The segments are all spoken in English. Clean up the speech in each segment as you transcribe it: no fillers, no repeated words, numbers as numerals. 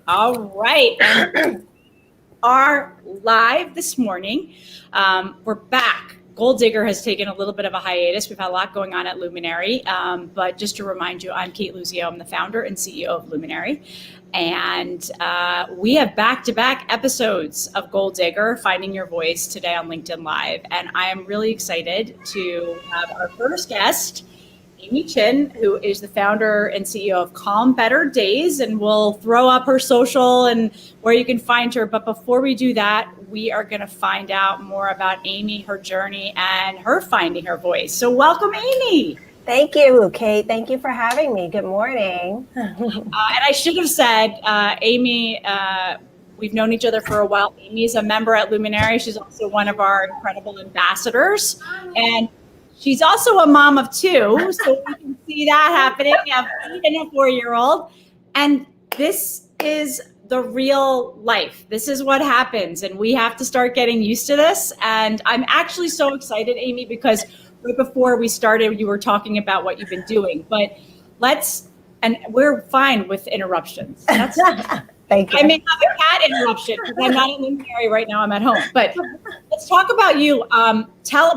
All right. And are live this morning. We're back. Goaldigger has taken a little bit of a hiatus. We've had a lot going on at Luminary. But just to remind you, I'm Kate Luzio. I'm the founder and CEO of Luminary. And we have back-to-back episodes of Goaldigger, Finding Your Voice, today on LinkedIn Live. And I am really excited to have our first guest, Amy Chin, who is the founder and CEO of Calm Better Days, and we'll throw up her social and where you can find her. But before we do that, we are going to find out more about Amy, her journey, and her finding her voice. So welcome, Amy. Thank you, Kate. Thank you for having me. Good morning. And I should have said, Amy, we've known each other for a while. Amy is a member at Luminary. She's also one of our incredible ambassadors. And she's also a mom of two, so we can see that happening. We have an 8 and a 4-year-old. And this is the real life. This is what happens. And we have to start getting used to this. And I'm actually so excited, Amy, because right before we started, you were talking about what you've been doing. But and we're fine with interruptions. That's Thank you. I may have a cat interruption because I'm not in Luminary right now. I'm at home. But let's talk about you.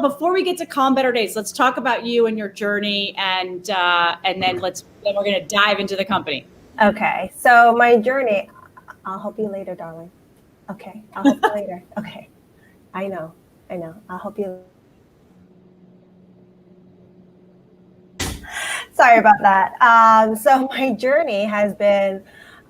Before we get to Calm Better Days, let's talk about you and your journey, and then we're going to dive into the company. Okay. So my journey. I'll help you later, darling. Okay. I'll help you later. Okay. I know. I'll help you. Sorry about that. So my journey has been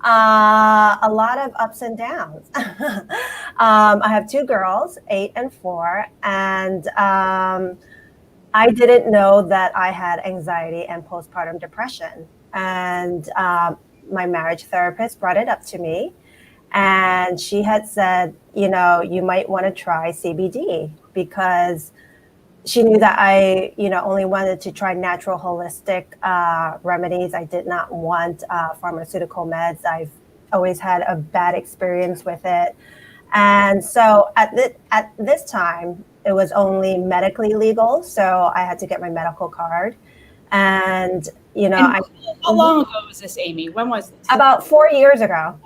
a lot of ups and downs. I have 2 girls, 8 and 4, and I didn't know that I had anxiety and postpartum depression. And my marriage therapist brought it up to me, and she had said, you might want to try CBD, because she knew that I, only wanted to try natural holistic remedies. I did not want pharmaceutical meds. I've always had a bad experience with it. And so at this time, it was only medically legal. So I had to get my medical card. And, how long ago was this, Amy? When was this? About 4 years ago.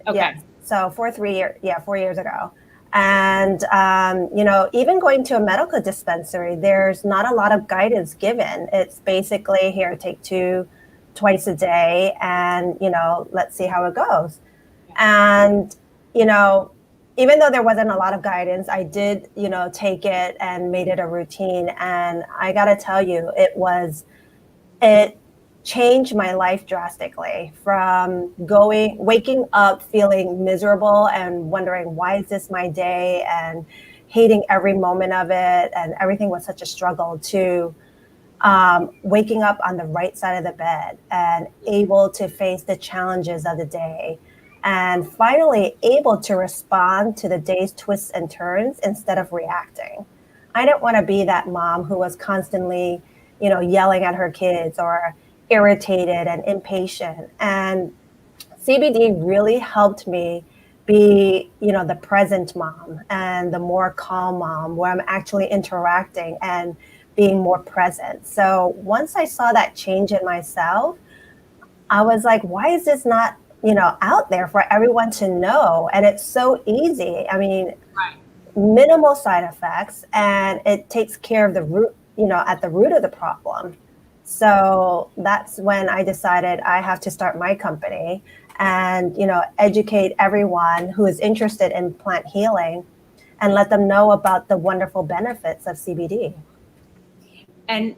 Okay. Yeah. So 4 years ago. And, even going to a medical dispensary, there's not a lot of guidance given. It's basically, here, take 2 twice a day, and, let's see how it goes. And, even though there wasn't a lot of guidance, I did, take it and made it a routine. And I got to tell you, it changed my life drastically, from waking up feeling miserable and wondering, why is this my day, and hating every moment of it, and everything was such a struggle, to waking up on the right side of the bed and able to face the challenges of the day, and finally able to respond to the day's twists and turns instead of reacting. I didn't want to be that mom who was constantly, yelling at her kids, or irritated and impatient. And CBD really helped me be, the present mom and the more calm mom, where I'm actually interacting and being more present. So once I saw that change in myself, I was like, why is this not, out there for everyone to know? And it's so easy. I mean, minimal side effects, and it takes care of the root, at the root of the problem. So that's when I decided I have to start my company and, educate everyone who is interested in plant healing, and let them know about the wonderful benefits of CBD. And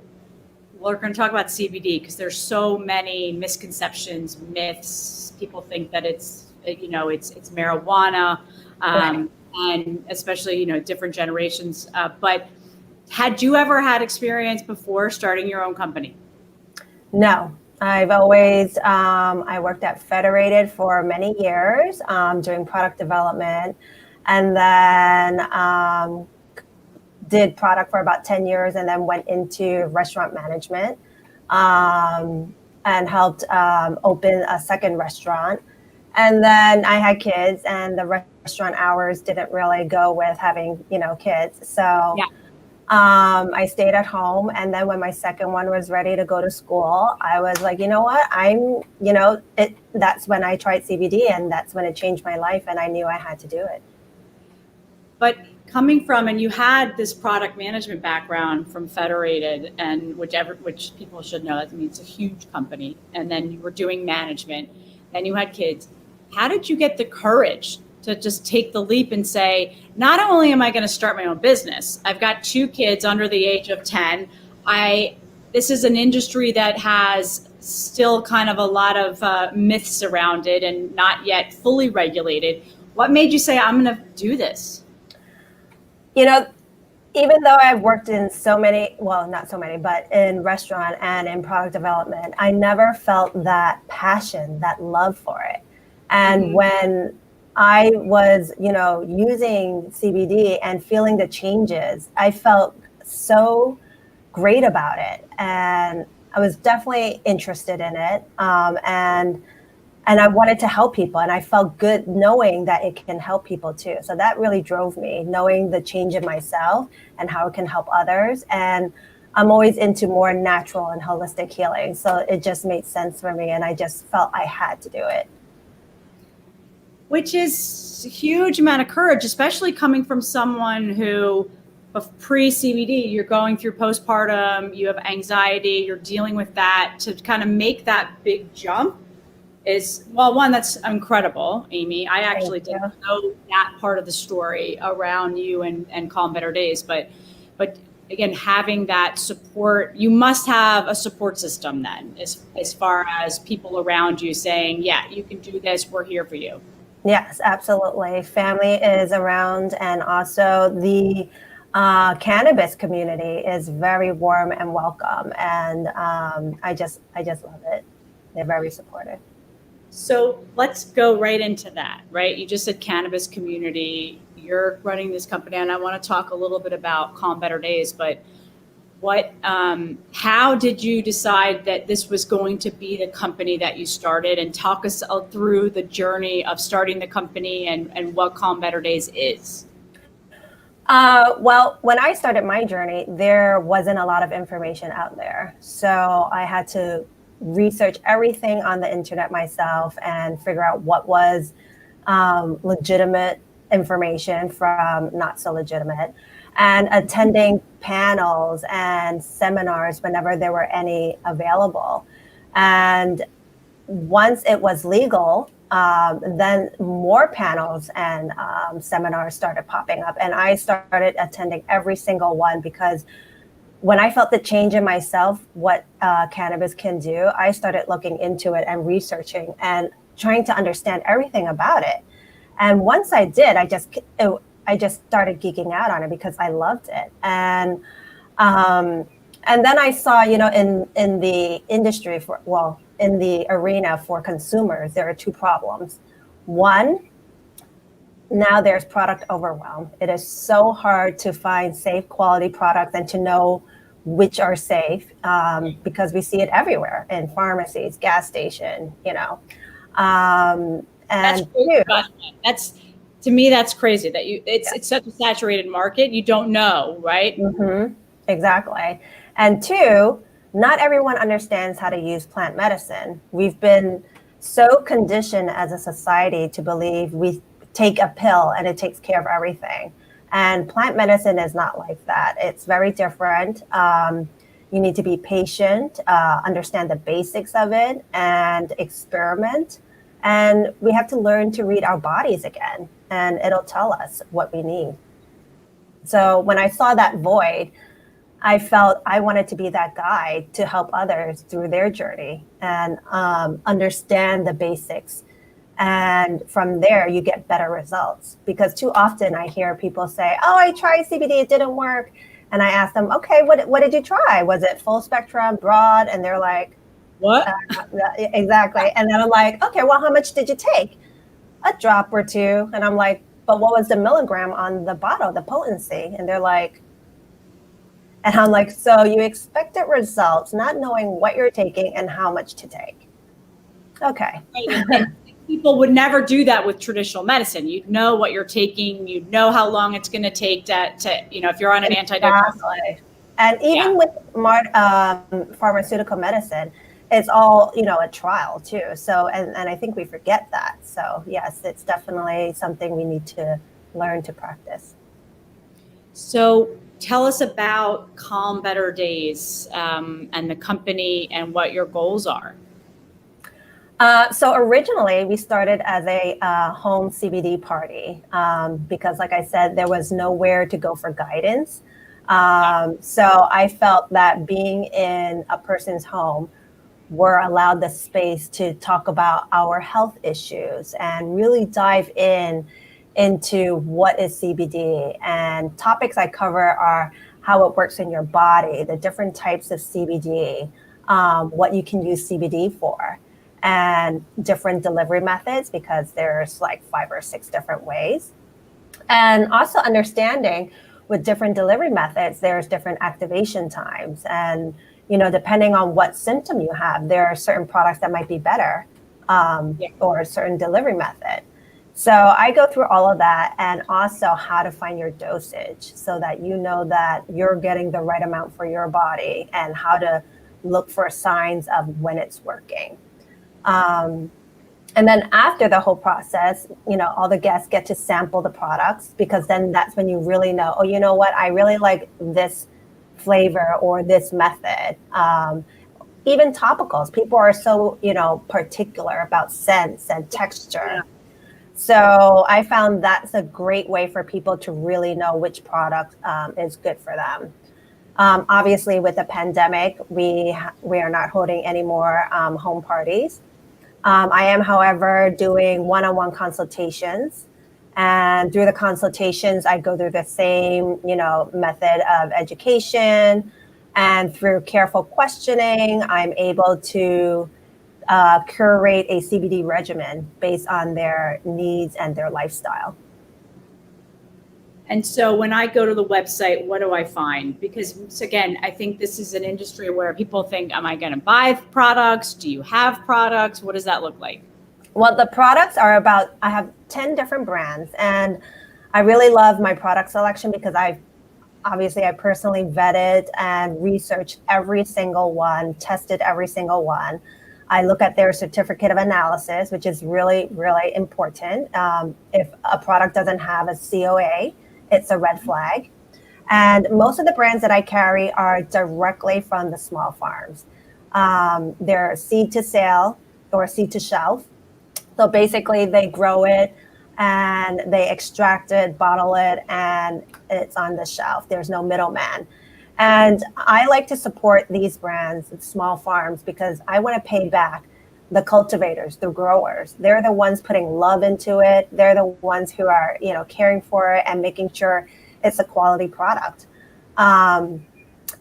we're going to talk about CBD because there's so many misconceptions, myths. People think that it's marijuana, and especially, different generations. But had you ever had experience before starting your own company? No, I've always, I worked at Federated for many years, doing product development, and then did product for about 10 years, and then went into restaurant management, and helped open a second restaurant. And then I had kids, and the restaurant hours didn't really go with having, kids. So I stayed at home. And then when my second one was ready to go to school, I was like, you know what? That's when I tried CBD, and that's when it changed my life. And I knew I had to do it. But coming from, and you had this product management background from Federated, and which people should know, that means it's a huge company. And then you were doing management, then you had kids. How did you get the courage to just take the leap and say, not only am I going to start my own business, I've got 2 kids under the age of 10. This is an industry that has still kind of a lot of myths around it and not yet fully regulated. What made you say, I'm going to do this? You know, even though I've worked in so many, well, not so many, but in restaurant and in product development, I never felt that passion, that love for it. And when I was, using CBD and feeling the changes, I felt so great about it. And I was definitely interested in it. And I wanted to help people, and I felt good knowing that it can help people too. So that really drove me, knowing the change in myself and how it can help others. And I'm always into more natural and holistic healing. So it just made sense for me, and I just felt I had to do it. Which is a huge amount of courage, especially coming from someone who, pre-CBD, you're going through postpartum, you have anxiety, you're dealing with that. To kind of make that big jump is, well, one, that's incredible, Amy. I actually didn't know that part of the story around you and Calm Better Days. But again, having that support, you must have a support system then, as far as people around you saying, yeah, you can do this, we're here for you. Yes, absolutely. Family is around, and also the cannabis community is very warm and welcome. And I just love it. They're very supportive. So let's go right into that, right? You just said cannabis community. You're running this company, and I want to talk a little bit about Calm Better Days, but how did you decide that this was going to be the company that you started? And talk us through the journey of starting the company and what Calm Better Days is. Well, when I started my journey, there wasn't a lot of information out there. So I had to research everything on the internet myself and figure out what was legitimate information from not so legitimate, and attending panels and seminars whenever there were any available. And once it was legal, then more panels and seminars started popping up. And I started attending every single one, because when I felt the change in myself, what cannabis can do, I started looking into it and researching and trying to understand everything about it. And once I did, I just started geeking out on it because I loved it. And then I saw, in the industry in the arena for consumers, there are 2 problems. One, now there's product overwhelm. It is so hard to find safe quality products and to know which are safe, because we see it everywhere in pharmacies, gas station, And that's to me, that's crazy that it's such a saturated market. You don't know, right? Mm-hmm. Exactly. And 2, not everyone understands how to use plant medicine. We've been so conditioned as a society to believe we take a pill and it takes care of everything. And plant medicine is not like that. It's very different. You need to be patient, understand the basics of it, and experiment. And we have to learn to read our bodies again, and it'll tell us what we need. So when I saw that void, I felt I wanted to be that guy to help others through their journey and understand the basics. And from there, you get better results. Because too often I hear people say, oh, I tried CBD, it didn't work. And I ask them, okay, what did you try? Was it full spectrum, broad? And they're like, what? Exactly. And then I'm like, okay, well, how much did you take? A drop or 2. And I'm like, but what was the milligram on the bottle, the potency? And they're like, and I'm like, so you expected results, not knowing what you're taking and how much to take. Okay. people would never do that with traditional medicine. You'd know what you're taking, you'd know how long it's going to take to, if you're on an antidepressant. Exactly. And Yeah. even with pharmaceutical medicine, it's all, a trial too. So, and I think we forget that. So yes, it's definitely something we need to learn to practice. So tell us about Calm Better Days, and the company and what your goals are. So originally we started as a home CBD party because, like I said, there was nowhere to go for guidance. So I felt that being in a person's home, we're allowed the space to talk about our health issues and really dive into what is CBD. And topics I cover are how it works in your body, the different types of CBD, what you can use CBD for, and different delivery methods, because there's like 5 or 6 different ways. And also understanding with different delivery methods, there's different activation times. And, depending on what symptom you have, there are certain products that might be better, or a certain delivery method. So I go through all of that, and also how to find your dosage so that you know that you're getting the right amount for your body, and how to look for signs of when it's working. And then after the whole process, all the guests get to sample the products, because then that's when you really know, oh, you know what, I really like this flavor or this method. Even topicals, people are so, particular about scents and texture. Yeah. So I found that's a great way for people to really know which product is good for them. Obviously, with the pandemic, we are not holding any more home parties. I am, however, doing one-on-one consultations. And through the consultations, I go through the same, method of education. And through careful questioning, I'm able to curate a CBD regimen based on their needs and their lifestyle. And so when I go to the website, what do I find? Because again, I think this is an industry where people think, am I going to buy products? Do you have products? What does that look like? Well, the products are I have 10 different brands, and I really love my product selection because I personally vetted and researched every single one, tested every single one. I look at their certificate of analysis, which is really, really important. If a product doesn't have a COA, it's a red flag. And most of the brands that I carry are directly from the small farms. They're seed to sale or seed to shelf. So basically they grow it and they extract it, bottle it, and it's on the shelf. There's no middleman. And I like to support these brands, small farms, because I want to pay back the cultivators, the growers. They're the ones putting love into it. They're the ones who are, caring for it and making sure it's a quality product. And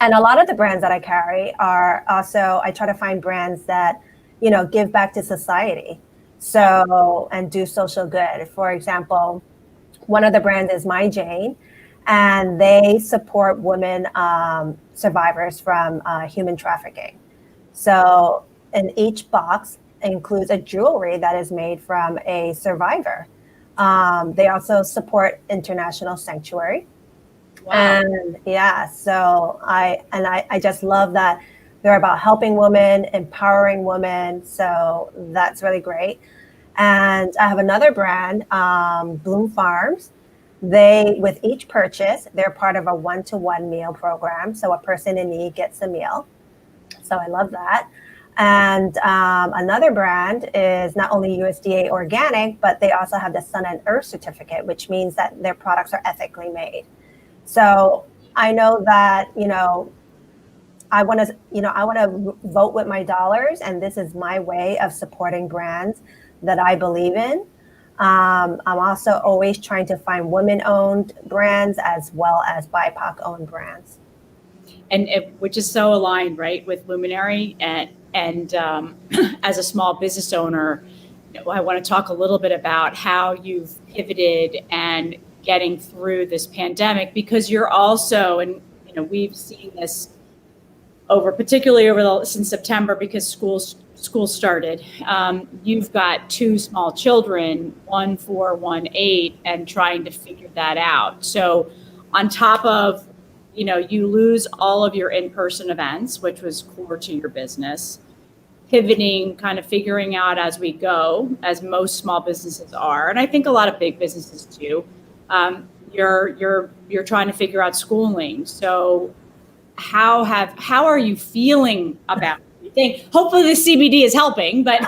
a lot of the brands that I carry are also, I try to find brands that, give back to society. So, and do social good. For example, one of the brands is My Jane, and they support women survivors from human trafficking. So in each box includes a jewelry that is made from a survivor. They also support International Sanctuary. Wow. And yeah, so I just love that they're about helping women, empowering women. So that's really great. And I have another brand, Bloom Farms. With each purchase, they're part of a 1-to-1 meal program. So a person in need gets a meal. So I love that. And another brand is not only USDA organic, but they also have the Sun and Earth certificate, which means that their products are ethically made. So I know that, I want to vote with my dollars, and this is my way of supporting brands that I believe in. I'm also always trying to find women-owned brands as well as BIPOC-owned brands. And which is so aligned, right, with Luminary. And as a small business owner, I want to talk a little bit about how you've pivoted and getting through this pandemic, because you're also, and we've seen this particularly since September, because school started. You've got two small children, 1 4, 1 8, and trying to figure that out. So on top of, you lose all of your in-person events, which was core to your business, pivoting, kind of figuring out as we go, as most small businesses are, and I think a lot of big businesses too. You're trying to figure out schooling. So how are you feeling about it? Hopefully the CBD is helping, but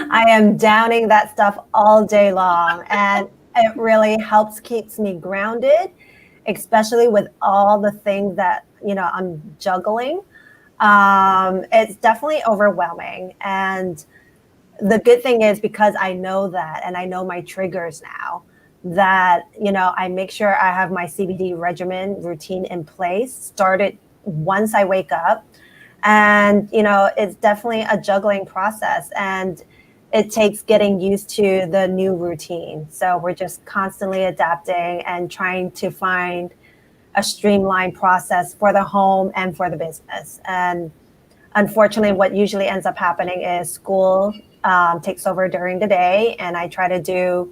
I am downing that stuff all day long, and it really keeps me grounded, especially with all the things that I'm juggling. It's definitely overwhelming, and the good thing is, because I know that and I know my triggers now, that I make sure I have my CBD regimen routine in place, started once I wake up. And it's definitely a juggling process, and it takes getting used to the new routine. So we're just constantly adapting and trying to find a streamlined process for the home and for the business. And unfortunately, what usually ends up happening is school takes over during the day, and I try to do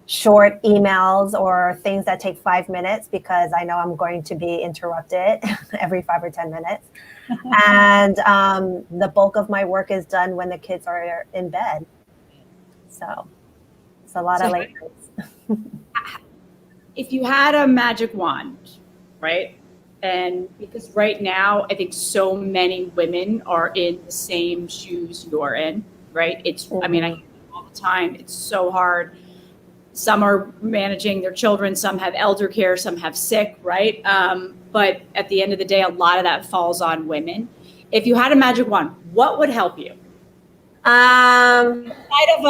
short emails or things that take 5 minutes, because I know I'm going to be interrupted every 5 or 10 minutes. And the bulk of my work is done when the kids are in bed. So it's a lot of late nights. If you had a magic wand, right? And because right now, I think so many women are in the same shoes you're in, right? I hear it all the time. It's so hard. Some are managing their children, some have elder care, some have sick, right? But at the end of the day, a lot of that falls on women. If you had a magic wand, what would help you? Outside of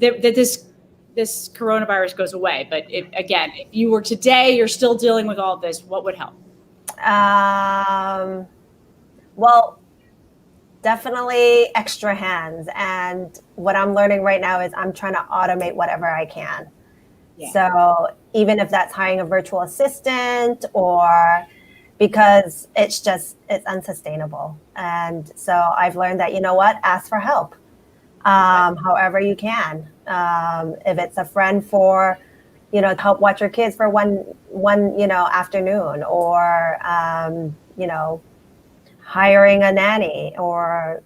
that this coronavirus goes away, but if you were today, you're still dealing with all this, what would help? Well, definitely extra hands. And what I'm learning right now is I'm trying to automate whatever I can. Yeah. So even if that's hiring a virtual assistant, or because it's unsustainable. And so I've learned that, ask for help, however you can. If it's a friend for, help watch your kids for one afternoon, or, hiring a nanny, or,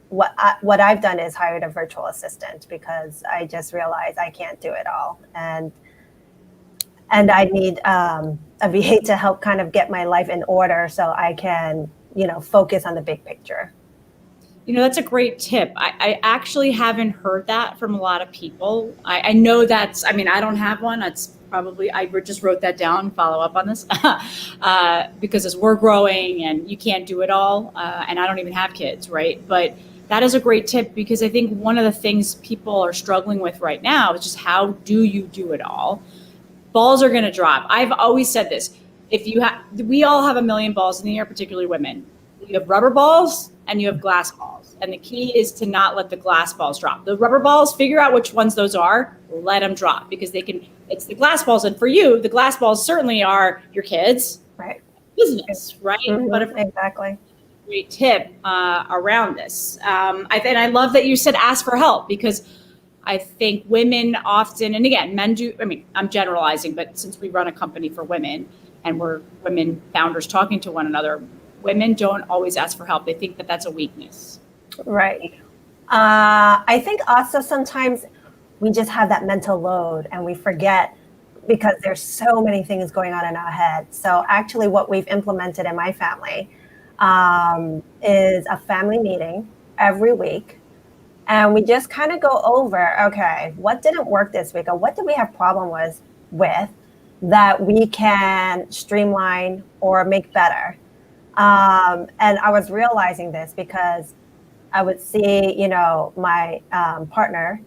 what I've done is hired a virtual assistant, because I just realized I can't do it all. And I need a VA to help kind of get my life in order, so I can, focus on the big picture. That's a great tip. I actually haven't heard that from a lot of people. I know I don't have one. That's probably, I just wrote that down, follow up on this, because as we're growing and you can't do it all, and I don't even have kids, right? But that is a great tip, because I think one of the things people are struggling with right now is just, how do you do it all? Balls are going to drop. I've always said this. We all have a million balls in the air, particularly women. You have rubber balls and you have glass balls. And the key is to not let the glass balls drop. The rubber balls, figure out which ones those are, let them drop, because it's the glass balls. And for you, the glass balls certainly are your kids, right? Business, right? Mm-hmm, but exactly. Great tip around this. And I love that you said ask for help, because I think women often, and again, men do, I'm generalizing, but since we run a company for women and we're women founders talking to one another, women don't always ask for help. They think that that's a weakness. Right. I think also sometimes we just have that mental load and we forget, because there's so many things going on in our head. So actually what we've implemented in my family is a family meeting every week. And we just kind of go over, okay, what didn't work this week, or what did we have problem with that we can streamline or make better. And I was realizing this because I would see, my partner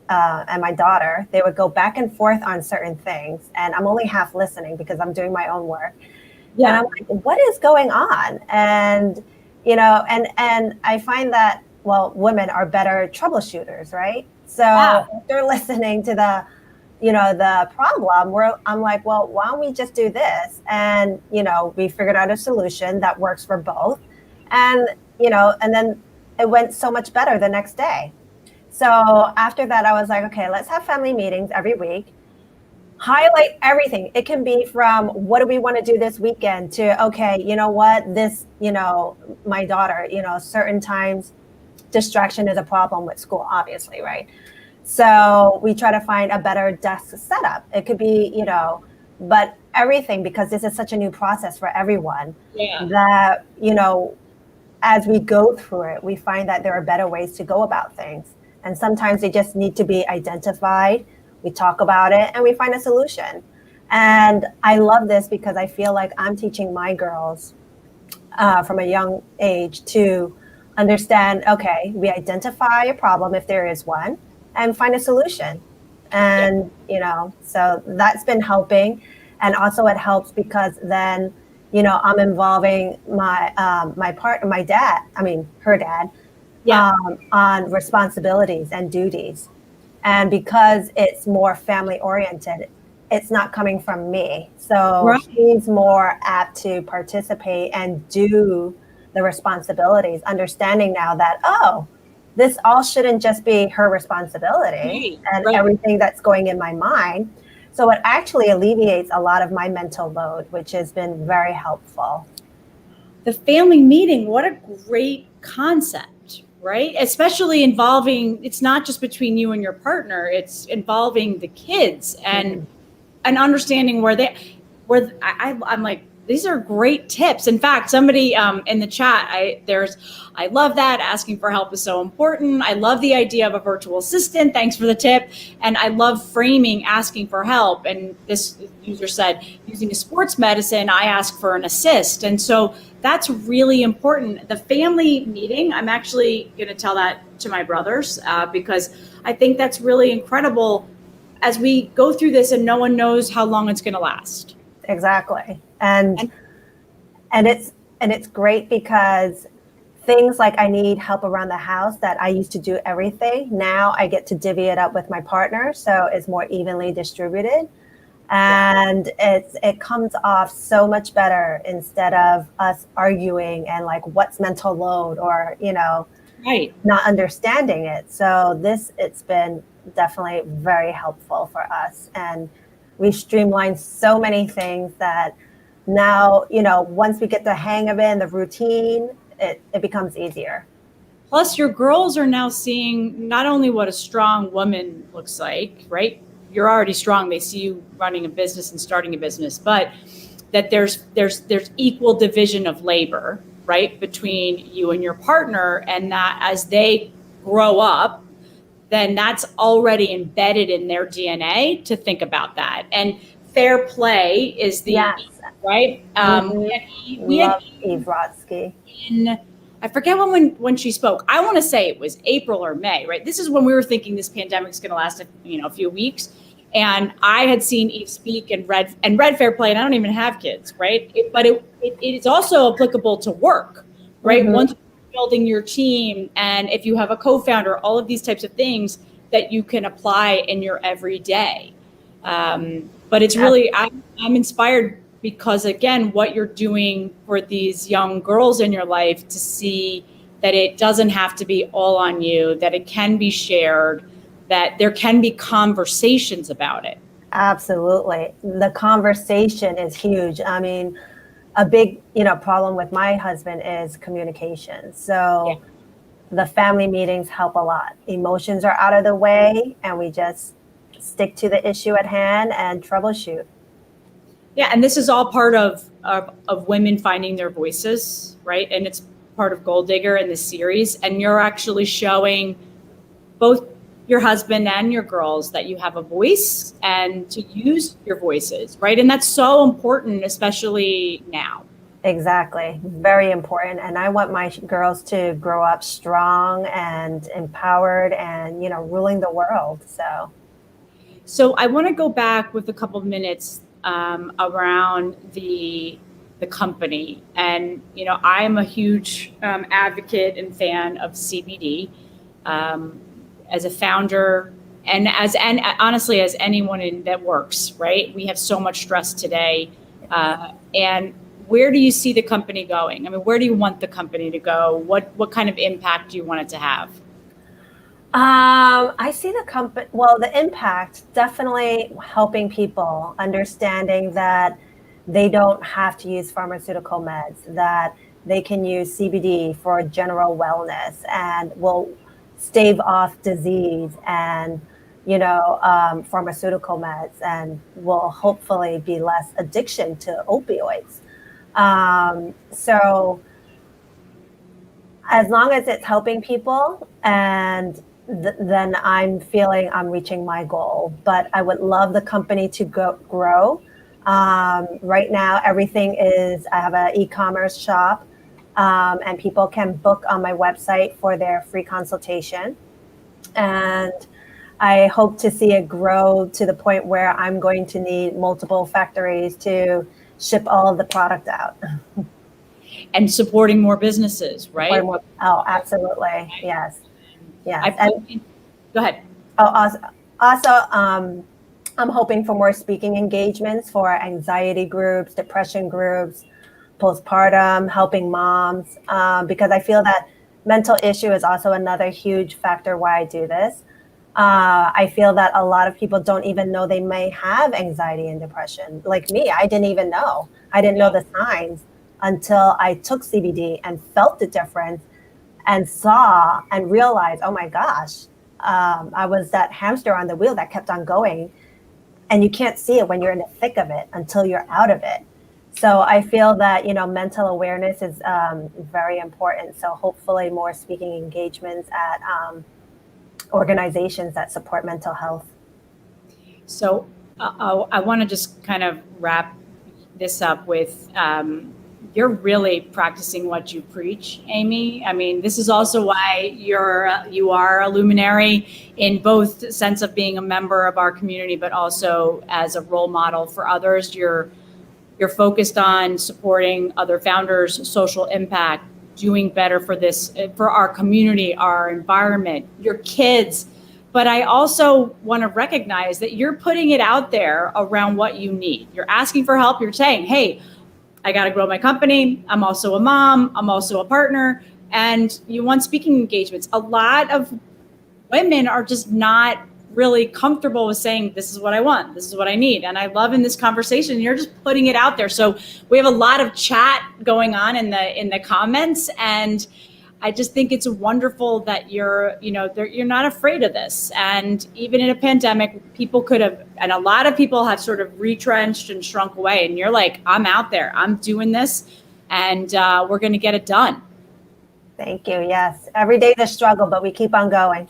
and my daughter, they would go back and forth on certain things. And I'm only half listening because I'm doing my own work. Yeah. And I'm like, what is going on? And, and I find that, well, women are better troubleshooters, right? So after listening to the problem, I'm like, well, why don't we just do this? And, we figured out a solution that works for both. And, and then it went so much better the next day. So after that, I was like, okay, let's have family meetings every week. Highlight everything. It can be from what do we want to do this weekend to, okay, you know what, this, my daughter, certain times distraction is a problem with school, obviously, right? So we try to find a better desk setup. It could be, but everything, because this is such a new process for everyone, Yeah. that, as we go through it, we find that there are better ways to go about things. And sometimes they just need to be identified. We talk about it and we find a solution. And I love this because I feel like I'm teaching my girls from a young age to understand, okay, we identify a problem if there is one and find a solution. And, so that's been helping. And also it helps because then, I'm involving my partner, her dad, Yeah. on responsibilities and duties. And because it's more family oriented, it's not coming from me. So Right. she's more apt to participate and do the responsibilities, understanding now that, oh, this all shouldn't just be her responsibility Right. and Right. everything that's going in my mind. So it actually alleviates a lot of my mental load, which has been very helpful. The family meeting, what a great concept, right? Especially involving, it's not just between you and your partner, it's involving the kids and understanding I'm like, these are great tips. In fact, somebody in the chat, I love that. Asking for help is so important. I love the idea of a virtual assistant. Thanks for the tip. And I love framing asking for help. And this user said, using a sports medicine, I ask for an assist. And so that's really important. The family meeting, I'm actually going to tell that to my brothers because I think that's really incredible as we go through this and no one knows how long it's going to last. Exactly. And it's great because things like I need help around the house that I used to do everything. Now I get to divvy it up with my partner, so it's more evenly distributed. And it comes off so much better instead of us arguing and like what's mental load or, Right. not understanding it. So it's been definitely very helpful for us. And we've streamlined so many things that now, once we get the hang of it and the routine, it becomes easier. Plus, your girls are now seeing not only what a strong woman looks like, right? You're already strong. They see you running a business and starting a business, but that there's equal division of labor, right, between you and your partner, and that as they grow up, then that's already embedded in their DNA to think about that. And fair play is the Yes. right. We had Love Eve Rodsky. I forget when she spoke. I want to say it was April or May, right? This is when we were thinking this pandemic is going to last, a few weeks. And I had seen Eve speak and read Fair Play, and I don't even have kids, right? But it is also applicable to work, right? Mm-hmm. Once you're building your team, and if you have a co-founder, all of these types of things that you can apply in your everyday. But it's really, I'm inspired because, again, what you're doing for these young girls in your life to see that it doesn't have to be all on you, that it can be shared, that there can be conversations about it. Absolutely. The conversation is huge. I mean, a big, problem with my husband is communication. So the family meetings help a lot. Emotions are out of the way and we just stick to the issue at hand and troubleshoot. Yeah, and this is all part of women finding their voices, right? And it's part of Goaldigger in this series. And you're actually showing both your husband and your girls that you have a voice and to use your voices, right? And that's so important, especially now. Exactly. Very important. And I want my girls to grow up strong and empowered and, ruling the world. So I want to go back with a couple of minutes around the company. And, I'm a huge advocate and fan of CBD. As a founder and honestly, as anyone that works, right? We have so much stress today. And where do you see the company going? I mean, where do you want the company to go? What kind of impact do you want it to have? I see the impact definitely helping people understanding that they don't have to use pharmaceutical meds, that they can use CBD for general wellness and will stave off disease and, pharmaceutical meds, and will hopefully be less addiction to opioids. So as long as it's helping people, and then I'm feeling I'm reaching my goal. But I would love the company to grow. Right now, I have an e-commerce shop, and people can book on my website for their free consultation. And I hope to see it grow to the point where I'm going to need multiple factories to ship all of the product out. And supporting more businesses, right? Oh, absolutely. Yes. Yes. Go ahead. Also, I'm hoping for more speaking engagements for anxiety groups, depression groups, postpartum, helping moms, because I feel that mental issue is also another huge factor why I do this. I feel that a lot of people don't even know they may have anxiety and depression. Like me, I didn't even know. I didn't know the signs until I took CBD and felt the difference and saw and realized, oh my gosh, I was that hamster on the wheel that kept on going. And you can't see it when you're in the thick of it until you're out of it. So I feel that, mental awareness is very important. So hopefully more speaking engagements at organizations that support mental health. So I want to just kind of wrap this up with you're really practicing what you preach, Amy. I mean, this is also why you are a luminary in both sense of being a member of our community, but also as a role model for others. You're focused on supporting other founders, social impact, doing better for our community, our environment, your kids. But I also want to recognize that you're putting it out there around what you need. You're asking for help. You're saying, hey, I got to grow my company. I'm also a mom. I'm also a partner. And you want speaking engagements. A lot of women are just not really comfortable with saying, this is what I want. This is what I need. And I love in this conversation, you're just putting it out there. So we have a lot of chat going on in the comments. And I just think it's wonderful that you're not afraid of this. And even in a pandemic, people could have, and a lot of people have sort of retrenched and shrunk away. And you're like, I'm out there, I'm doing this, and we're going to get it done. Thank you. Yes. Every day the struggle, but we keep on going.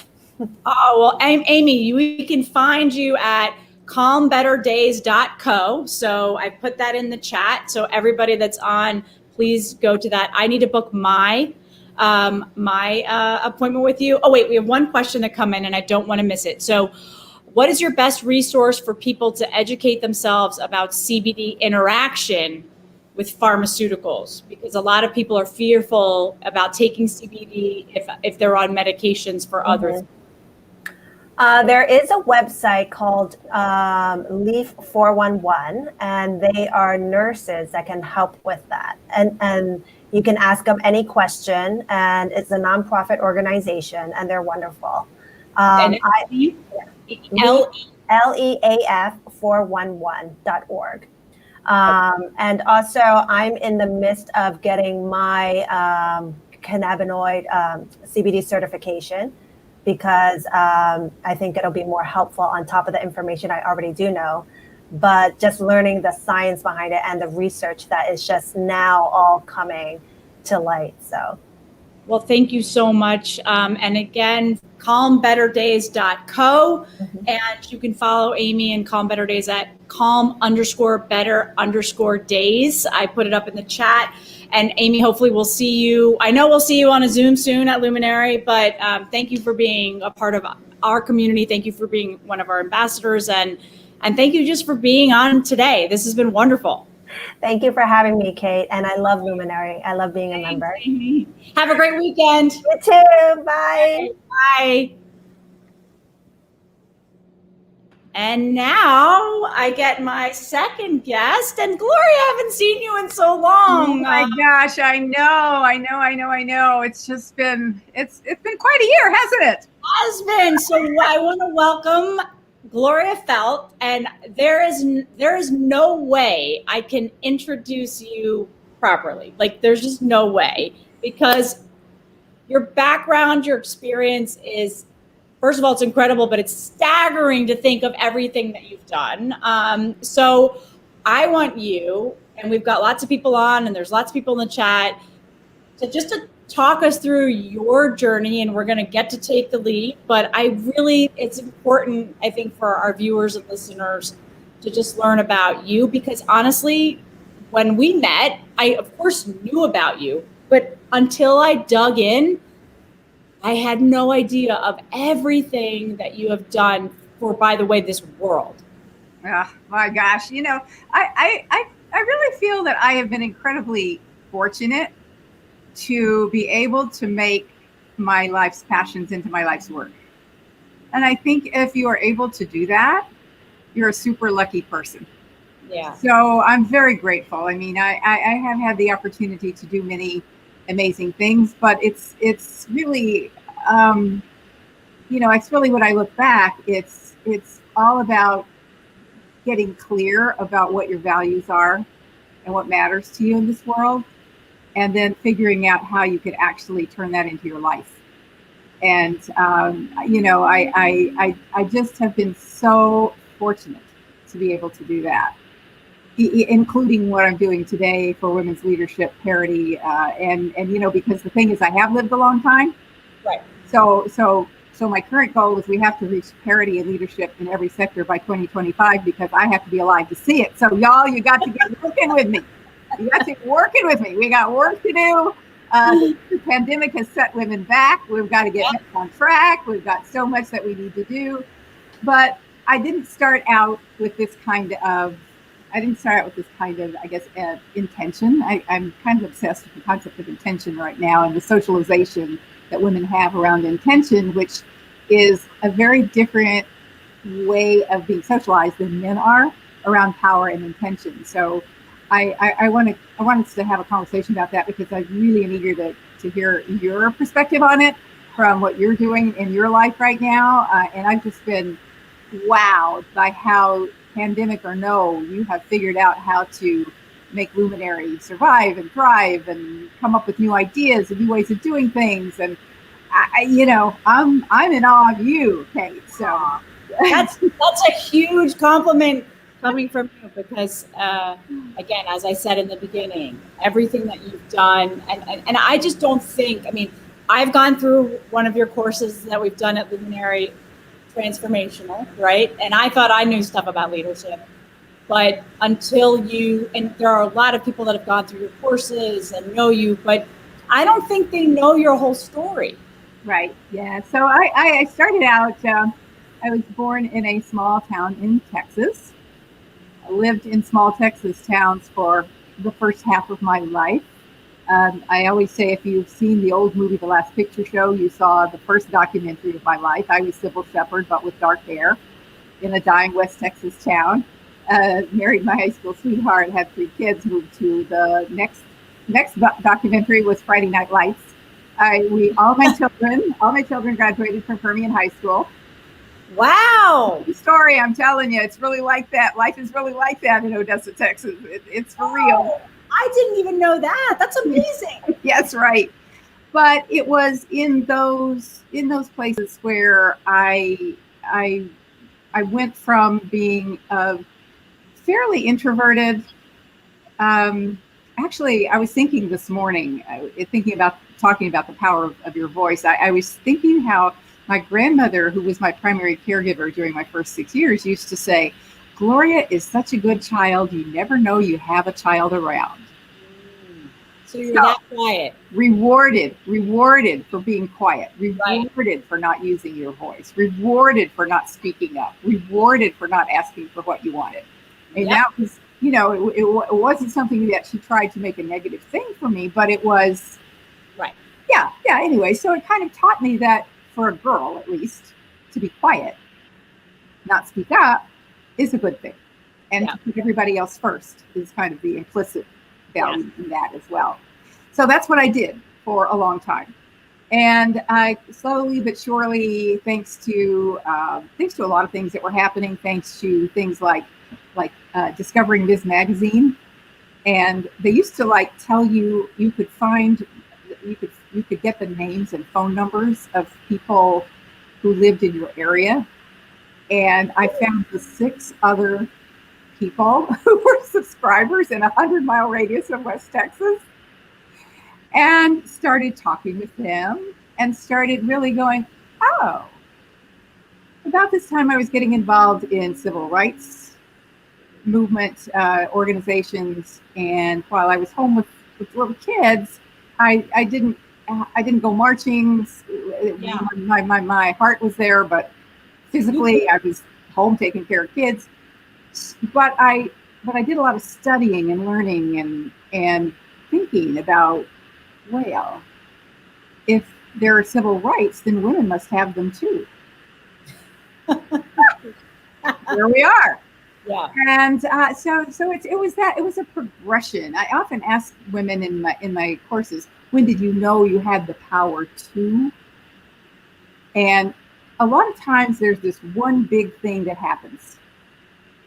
Oh, well, Amy, we can find you at calmbetterdays.co. So I put that in the chat. So everybody that's on, please go to that. I need to book my appointment with you. Oh, wait, we have one question that come in and I don't want to miss it. So what is your best resource for people to educate themselves about CBD interaction with pharmaceuticals? Because a lot of people are fearful about taking CBD if they're on medications for others. There is a website called Leaf 411, and they are nurses that can help with that. And you can ask them any question, and it's a nonprofit organization, and they're wonderful. LEAF411.org. And also, I'm in the midst of getting my cannabinoid CBD certification, because I think it'll be more helpful on top of the information I already do know, but just learning the science behind it and the research that is just now all coming to light. So, well, thank you so much. And again, calmbetterdays.co. And you can follow Amy and Calm Better Days at calm_better_days. I put it up in the chat. And Amy, hopefully we'll see you. I know we'll see you on a Zoom soon at Luminary, but thank you for being a part of our community. Thank you for being one of our ambassadors. And thank you just for being on today. This has been wonderful. Thank you for having me, Kate. And I love Luminary. I love being a member. Amy. Have a great weekend. You too. Bye. Bye. And now I get my second guest. And Gloria, I haven't seen you in so long. Oh my gosh, I know. It's just been it's been quite a year, hasn't it? Has been. So I want to welcome Gloria Felt, and there is no way I can introduce you properly. Like there's just no way, because your background, your experience is, first of all, it's incredible, but it's staggering to think of everything that you've done. So I want you, and we've got lots of people on, and there's lots of people in the chat, to talk us through your journey, and we're going to get to take the lead. But it's important, I think, for our viewers and listeners to just learn about you, because honestly, when we met, I of course knew about you, but until I dug in, I had no idea of everything that you have done for, by the way, this world. Oh my gosh, I really feel that I have been incredibly fortunate to be able to make my life's passions into my life's work. And I think if you are able to do that, you're a super lucky person. Yeah. So I'm very grateful. I mean, I have had the opportunity to do many amazing things, but it's really, it's really, when I look back, it's all about getting clear about what your values are and what matters to you in this world, and then figuring out how you could actually turn that into your life. And I just have been so fortunate to be able to do that, including what I'm doing today for women's leadership parity. And because the thing is, I have lived a long time. Right. So my current goal is we have to reach parity in leadership in every sector by 2025, because I have to be alive to see it. So y'all, you got to get working with me. You got to get working with me. We got work to do. The pandemic has set women back. We've got to get on track. We've got so much that we need to do. But I didn't start out with this kind of, I guess, intention. I'm kind of obsessed with the concept of intention right now, and the socialization that women have around intention, which is a very different way of being socialized than men are around power and intention. So I want us to have a conversation about that, because I really am eager to hear your perspective on it from what you're doing in your life right now. And I've just been wowed by how, pandemic or no, you have figured out how to make Luminary survive and thrive and come up with new ideas and new ways of doing things. And I'm in awe of you, Kate. So that's a huge compliment coming from you, because again, as I said in the beginning, everything that you've done, and I just don't think, I mean, I've gone through one of your courses that we've done at Luminary, Transformational, right? And I thought I knew stuff about leadership, but until you, and there are a lot of people that have gone through your courses and know you, but I don't think they know your whole story. Right. Yeah. So I started out, I was born in a small town in Texas. I lived in small Texas towns for the first half of my life. I always say, if you've seen the old movie, The Last Picture Show, you saw the first documentary of my life. I was Sybil Shepherd, but with dark hair, in a dying West Texas town. Married my high school sweetheart, had 3 kids, moved to the next documentary was Friday Night Lights. All my children graduated from Permian High School. Wow. Story, I'm telling you, it's really like that. Life is really like that in Odessa, Texas. It's for real. I didn't even know that. That's amazing. Yes, right. But it was in those places where I went from being fairly introverted. Actually, I was thinking this morning, talking about the power of your voice. I was thinking how my grandmother, who was my primary caregiver during my first 6 years, used to say, "Gloria is such a good child. You never know you have a child around." So you're that quiet. Rewarded for being quiet. Rewarded for not using your voice. Rewarded for not speaking up. Rewarded for not asking for what you wanted. And that was, it wasn't something that she tried to make a negative thing for me, but it was, right. Yeah. Anyway, so it kind of taught me that for a girl, at least, to be quiet, not speak up, is a good thing. And Yeah. to put everybody else first is kind of the implicit value in that as well. So that's what I did for a long time. And I slowly but surely, thanks to a lot of things that were happening, thanks to things like Discovering Ms. Magazine, and they used to like tell you you could get the names and phone numbers of people who lived in your area, and I found the 6 other people who were subscribers in a 100-mile radius of West Texas, and started talking with them and started really going, oh, about this time I was getting involved in civil rights movement organizations. And while I was home with little kids, I didn't go marching. Yeah. My heart was there, but physically I was home taking care of kids. But I did a lot of studying and learning and thinking about, well, if there are civil rights, then women must have them too. Here we are. Yeah. And so it was a progression. I often ask women in my courses, when did you know you had the power to? And a lot of times there's this one big thing that happens,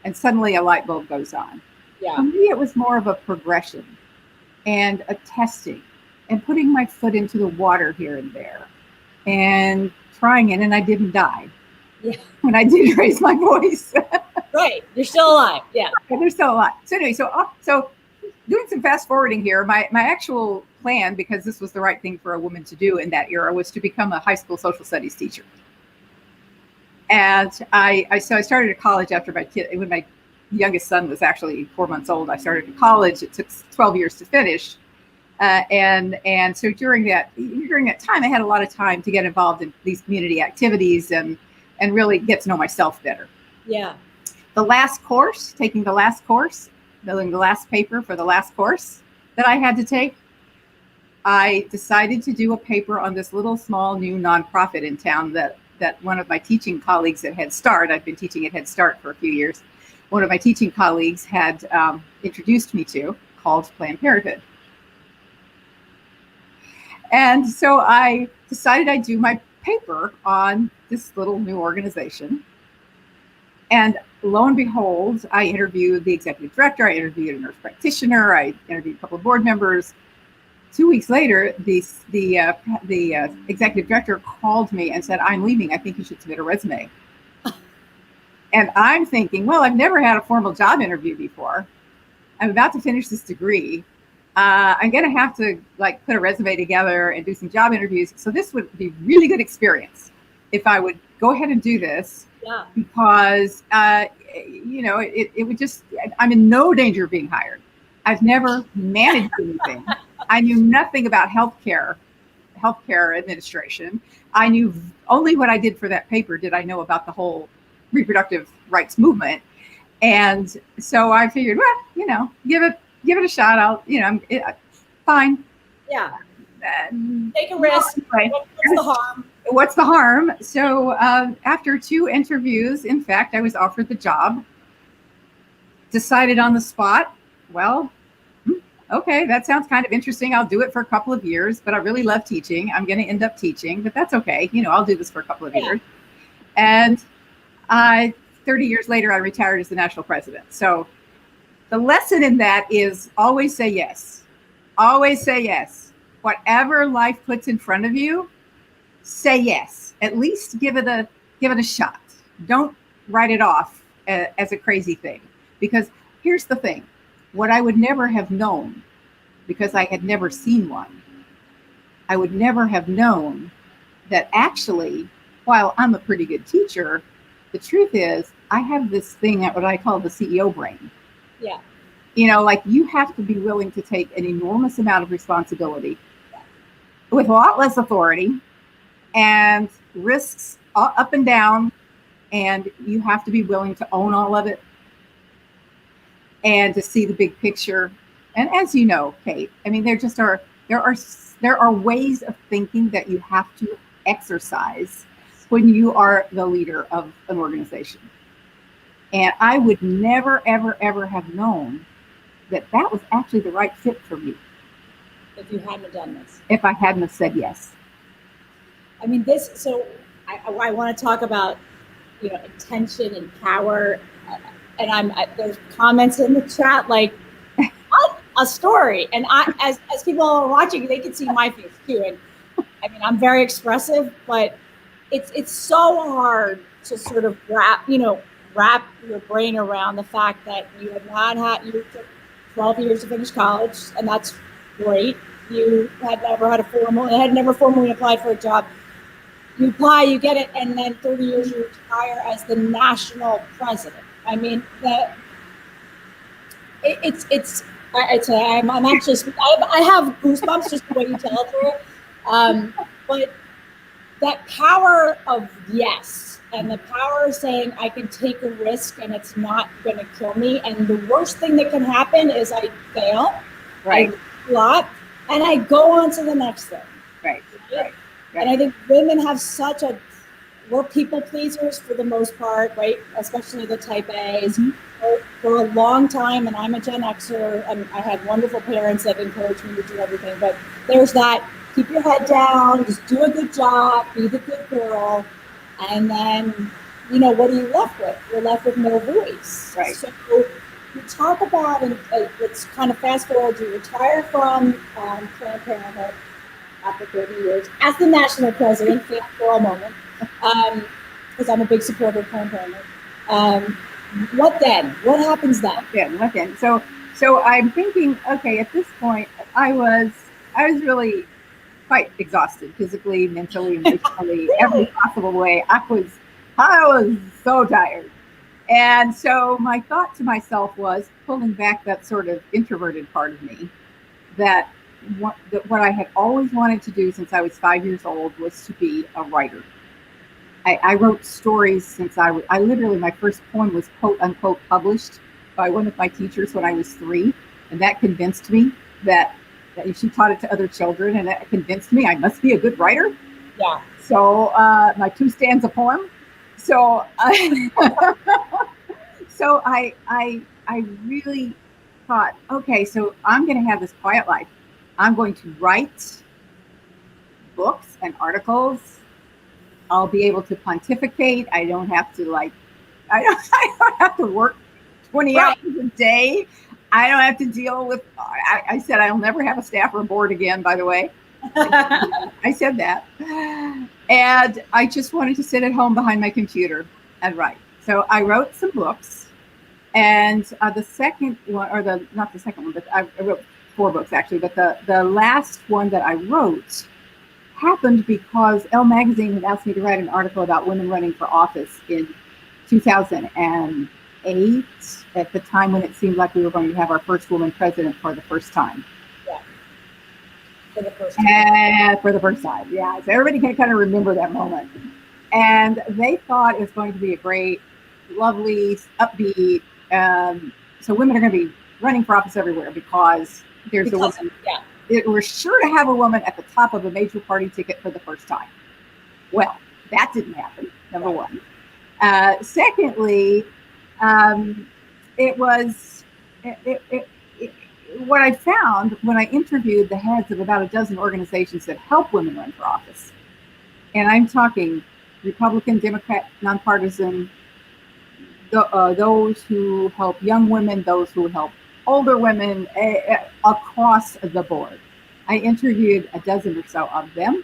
and suddenly a light bulb goes on. Yeah. For me, it was more of a progression and a testing and putting my foot into the water here and there and trying it, and I didn't die. Yeah. When I did raise my voice. Right. You're still alive. Yeah. They're still alive. So anyway, so doing some fast forwarding here, my actual plan, because this was the right thing for a woman to do in that era, was to become a high school social studies teacher. And I started at college after when my youngest son was actually 4 months old. I started at college. It took 12 years to finish. And so during that time, I had a lot of time to get involved in these community activities and really get to know myself better. Yeah. Taking the last course, building the last paper for the last course that I had to take, I decided to do a paper on this little small new nonprofit in town that one of my teaching colleagues at Head Start, I've been teaching at Head Start for a few years, one of my teaching colleagues had introduced me to, called Planned Parenthood. And so I decided I'd do my paper on this little new organization. And lo and behold, I interviewed the executive director, I interviewed a nurse practitioner, I interviewed a couple of board members. 2 weeks later, the executive director called me and said, I'm leaving, I think you should submit a resume. And I'm thinking, well, I've never had a formal job interview before. I'm about to finish this degree. I'm going to have to put a resume together and do some job interviews. So this would be really good experience if I would go ahead and do this. Yeah. Because, it would just, I'm in no danger of being hired. I've never managed anything. I knew nothing about healthcare administration. I knew only what I did for that paper did I know about the whole reproductive rights movement. And so I figured, well, give it a shot. Fine. Yeah. Take a risk. Anyway, what's the harm? What's the harm? So after 2 interviews, in fact, I was offered the job. Decided on the spot, well, okay, that sounds kind of interesting. I'll do it for a couple of years, but I really love teaching. I'm going to end up teaching, but that's okay. I'll do this for a couple of years. And 30 years later, I retired as the national president. So the lesson in that is always say yes. Always say yes. Whatever life puts in front of you, say yes. At least give it a shot. Don't write it off as a crazy thing. Because here's the thing. What I would never have known, because I had never seen one, I would never have known that actually, while I'm a pretty good teacher, the truth is I have this thing, what I call the CEO brain. Yeah. You have to be willing to take an enormous amount of responsibility with a lot less authority and risks up and down. And you have to be willing to own all of it and to see the big picture. And as you know, Kate, there are ways of thinking that you have to exercise when you are the leader of an organization. And I would never, ever, ever have known that that was actually the right fit for me If you hadn't done this. if I hadn't have said yes. I mean, so I want to talk about, intention and power. And there's comments in the chat like, what a story. And as people are watching, they can see my face too. And I mean, I'm very expressive, but it's so hard to sort of wrap your brain around the fact that you took 12 years to finish college, and that's great. You had never formally applied for a job. You apply, you get it, and then 30 years you retire as the national president. I mean, I'm actually, I have goosebumps just the way you tell it through. But that power of yes, and the power of saying I can take a risk and it's not going to kill me. And the worst thing that can happen is I fail, Right. I flop, and I go on to the next thing. Right. And I think women have we're people pleasers for the most part, right? Especially the type A's. Mm-hmm. For a long time, and I'm a Gen Xer, and I had wonderful parents that encouraged me to do everything. But there's that, keep your head down, just do a good job, be the good girl. And then, what are you left with? You're left with no voice. Right. So you talk about, and let's kind of fast forward, you retire from Planned Parenthood after 30 years as the national president, for a moment, because I'm a big supporter of Planned Parenthood. What then? What happens then? Yeah, what then? So I'm thinking, okay, at this point, I was really quite exhausted, physically, mentally, emotionally, every possible way. I was so tired. And so my thought to myself was, pulling back that sort of introverted part of me, that what I had always wanted to do since I was 5 years old was to be a writer. I wrote stories since I literally, my first poem was quote unquote published by one of my teachers when I was 3. And that convinced me that she taught it to other children, and that convinced me I must be a good writer. Yeah. So my 2-stanza poem. So I really thought, okay, so I'm going to have this quiet life. I'm going to write books and articles. I'll be able to pontificate. I don't have to I don't have to work 20 hours a day. I don't have to deal with, I said I'll never have a staff or a board again, by the way. I said that. And I just wanted to sit at home behind my computer and write. So I wrote some books. And the second one, or not the second one, but I wrote 4 books actually. But the last one that I wrote happened because Elle Magazine had asked me to write an article about women running for office in 2008, at the time when it seemed like we were going to have our first woman president for the first time. Yeah. For the first time. For the first time, yeah. So everybody can kind of remember that moment. And they thought it was going to be a great, lovely, upbeat. So women are going to be running for office everywhere because there's a woman. Yeah. We're sure to have a woman at the top of a major party ticket for the first time. Well, that didn't happen, number one. Secondly, what I found when I interviewed the heads of about a dozen organizations that help women run for office, and I'm talking Republican, Democrat, nonpartisan, those who help young women, those who help older women, across the board. I interviewed a dozen or so of them,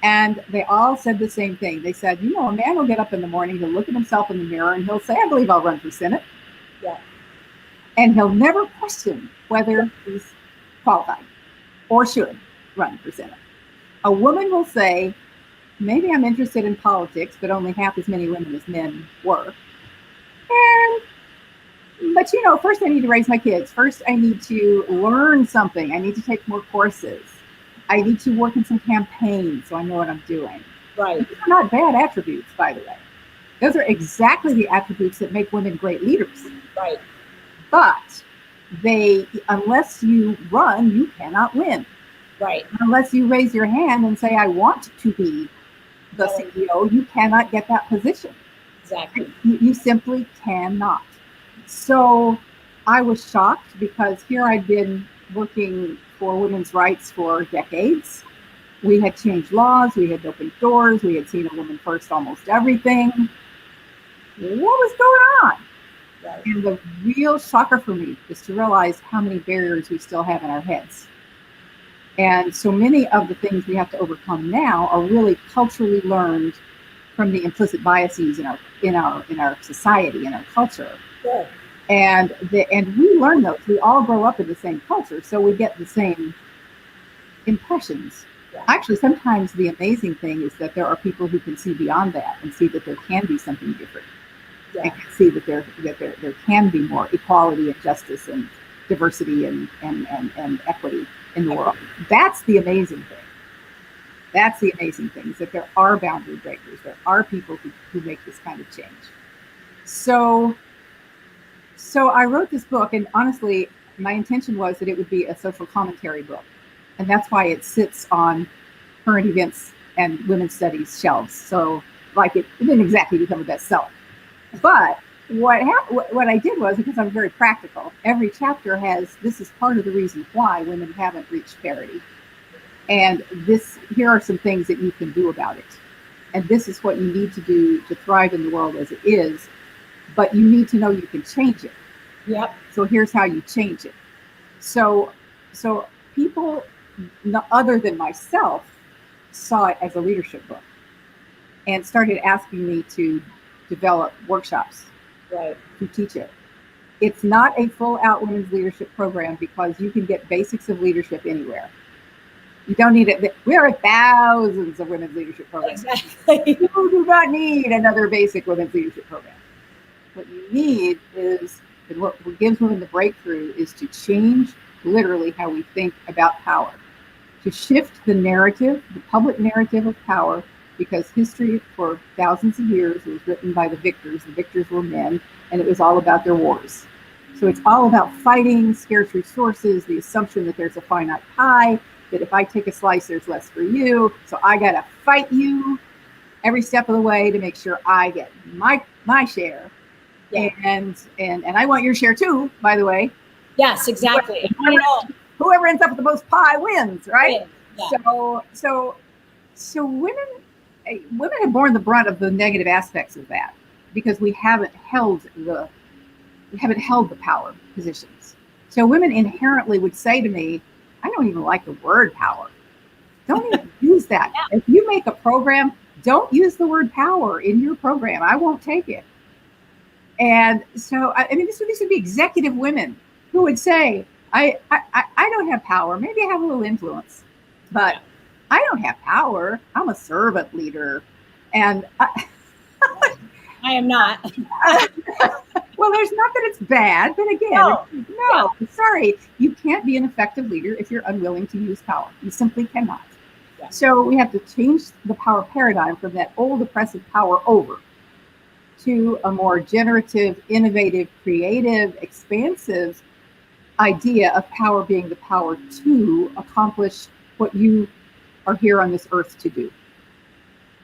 and they all said the same thing. They said, a man will get up in the morning, he'll look at himself in the mirror, and he'll say, I believe I'll run for Senate. Yeah. And he'll never question whether he's qualified or should run for Senate. A woman will say, maybe I'm interested in politics, but only half as many women as men were. But first I need to raise my kids. First I need to learn something. I need to take more courses. I need to work in some campaigns so I know what I'm doing. Right. These are not bad attributes, by the way. Those are exactly the attributes that make women great leaders. Right. But unless you run, you cannot win. Right. Unless you raise your hand and say, I want to be the CEO, you cannot get that position. Exactly. You simply cannot. So I was shocked because here I'd been working for women's rights for decades. We had changed laws, we had opened doors, we had seen a woman first almost everything. What was going on? Right. And the real shocker for me is to realize how many barriers we still have in our heads. And so many of the things we have to overcome now are really culturally learned from the implicit biases in our society, in our culture. Sure. And we learn those. We all grow up in the same culture, so we get the same impressions. Yeah. Actually, sometimes the amazing thing is that there are people who can see beyond that and see that there can be something different. Yeah. And can see that there can be more equality and justice and diversity and equity in the world. That's the amazing thing. That's the amazing thing, is that there are boundary breakers. There are people who make this kind of change. So I wrote this book, and honestly, my intention was that it would be a social commentary book. And that's why it sits on current events and women's studies shelves. So like it didn't exactly become a bestseller. But what I did was, because I'm very practical, every chapter has, this is part of the reason why women haven't reached parity. And here are some things that you can do about it. And this is what you need to do to thrive in the world as it is. But you need to know you can change it. Yep. So here's how you change it. So people other than myself saw it as a leadership book and started asking me to develop workshops Right. to teach it. It's not a full out women's leadership program because you can get basics of leadership anywhere. You don't need it. There are thousands of women's leadership programs. Exactly. You do not need another basic women's leadership program. What you need is, and what gives women the breakthrough, is to change literally how we think about power, to shift the narrative, the public narrative of power, because history for thousands of years was written by the victors. The victors were men, and it was all about their wars. So it's all about fighting, scarce resources, the assumption that there's a finite pie, that if I take a slice, there's less for you. So I got to fight you every step of the way to make sure I get my share. Yeah. And I want your share too, by the way. Yes, exactly. Whoever ends up with the most pie wins, right? Yeah. So women have borne the brunt of the negative aspects of that because we haven't held the power positions. So women inherently would say to me, I don't even like the word power. Don't even use that. Yeah. If you make a program, don't use the word power in your program. I won't take it. And so, I mean, these would be executive women who would say, I don't have power. Maybe I have a little influence, but Yeah. I don't have power. I'm a servant leader. And I am not. well, there's not that it's bad, but again, no, sorry. You can't be an effective leader if you're unwilling to use power. You simply cannot. Yeah. So we have to change the power paradigm from that old oppressive power over to a more generative, innovative, creative, expansive idea of power being the power to accomplish what you are here on this earth to do.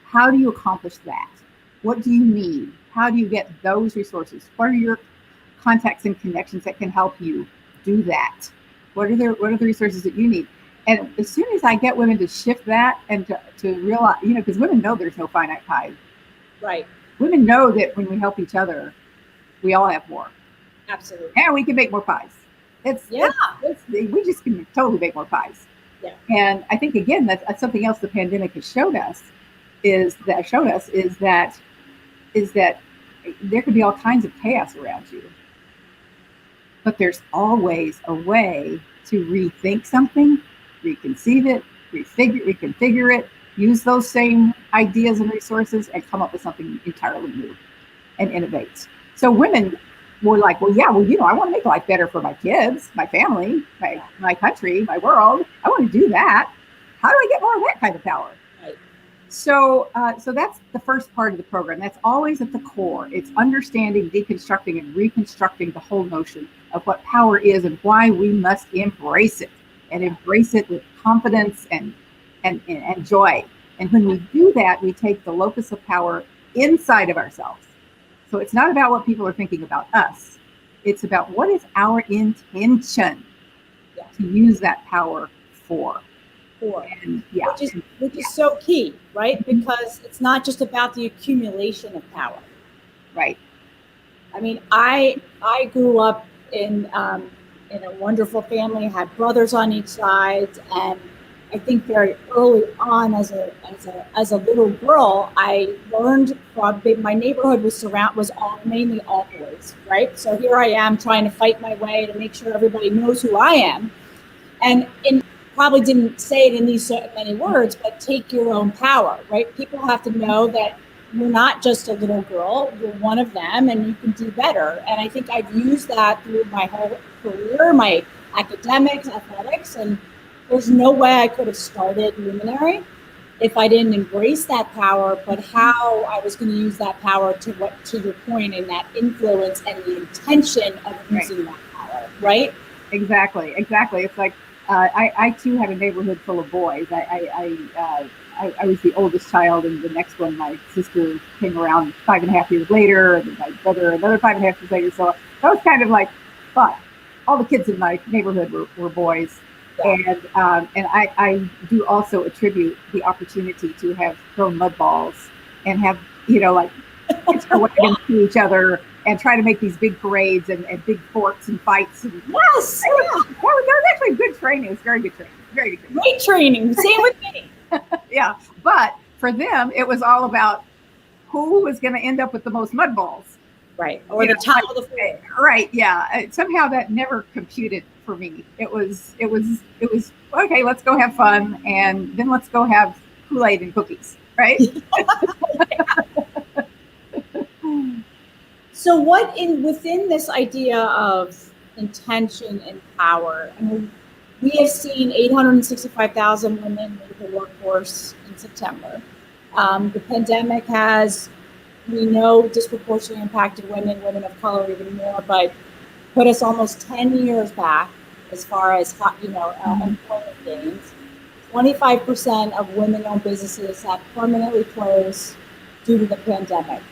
How do you accomplish that? What do you need? How do you get those resources? What are your contacts and connections that can help you do that? What are the resources that you need? And as soon as I get women to shift that and to realize, because women know there's no finite pie. Right. Women know that when we help each other, we all have more. Absolutely. And we can make more pies. We just can totally make more pies. Yeah. And I think, again, that's something else the pandemic has showed us is that there could be all kinds of chaos around you. But there's always a way to rethink something, reconceive it, reconfigure it, use those same ideas and resources and come up with something entirely new and innovate. So women were like, I want to make life better for my kids, my family, my country, my world. I want to do that. How do I get more of that kind of power? Right. So that's the first part of the program. That's always at the core. It's understanding, deconstructing, and reconstructing the whole notion of what power is and why we must embrace it, and embrace it with confidence and joy. And when we do that, we take the locus of power inside of ourselves So it's not about what people are thinking about us. It's about what is our intention Yeah. to use that power for. For. And yeah. Which is so key, right? Because it's not just about the accumulation of power. Right. I mean, I grew up in a wonderful family, had brothers on each side, and I think very early on as a little girl, I learned from my neighborhood was mainly all boys, right? So here I am trying to fight my way to make sure everybody knows who I am, and probably didn't say it in these so many words, but take your own power, right? People have to know that you're not just a little girl, you're one of them, and you can do better. And I think I've used that through my whole career, my academics, athletics, and there's no way I could have started Luminary if I didn't embrace that power, but how I was going to use that power to your point, in that influence and the intention of using that power, right? Exactly. It's like, I too had a neighborhood full of boys. I was the oldest child, and the next one, my sister came around 5.5 years later, and my brother another 5.5 years later. So that was kind of like fun. All the kids in my neighborhood were boys. Yeah. And I do also attribute the opportunity to have thrown mud balls and have, like kids go to each other and try to make these big parades and big forts and fights. And yes, that was actually good training. It was very good training. Very good training. Great training. Same with me. Yeah, but for them, it was all about who was going to end up with the most mud balls. Right, or the top of the floor. Right, yeah. Somehow that never computed for me. It was okay. Let's go have fun, and then let's go have Kool-Aid and cookies. Right. So within this idea of intention and power, I mean, we have seen 865,000 women leave the workforce in September. The pandemic has, we know, disproportionately impacted women of color even more, but put us almost 10 years back as far as employment gains. 25% of women-owned businesses have permanently closed due to the pandemic.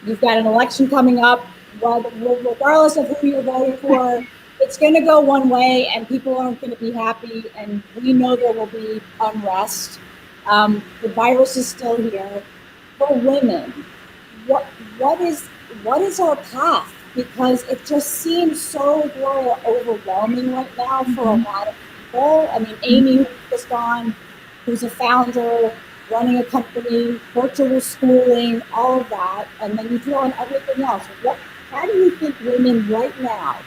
You've got an election coming up. Regardless of who you're voting for, it's going to go one way, and people aren't going to be happy. And we know there will be unrest. The virus is still here. For women, what is our path? Because it just seems so overwhelming right now for a lot of people. I mean, Amy, who's just gone, who's a founder, running a company, virtual schooling, all of that, and then you throw in everything else. How do you think women right now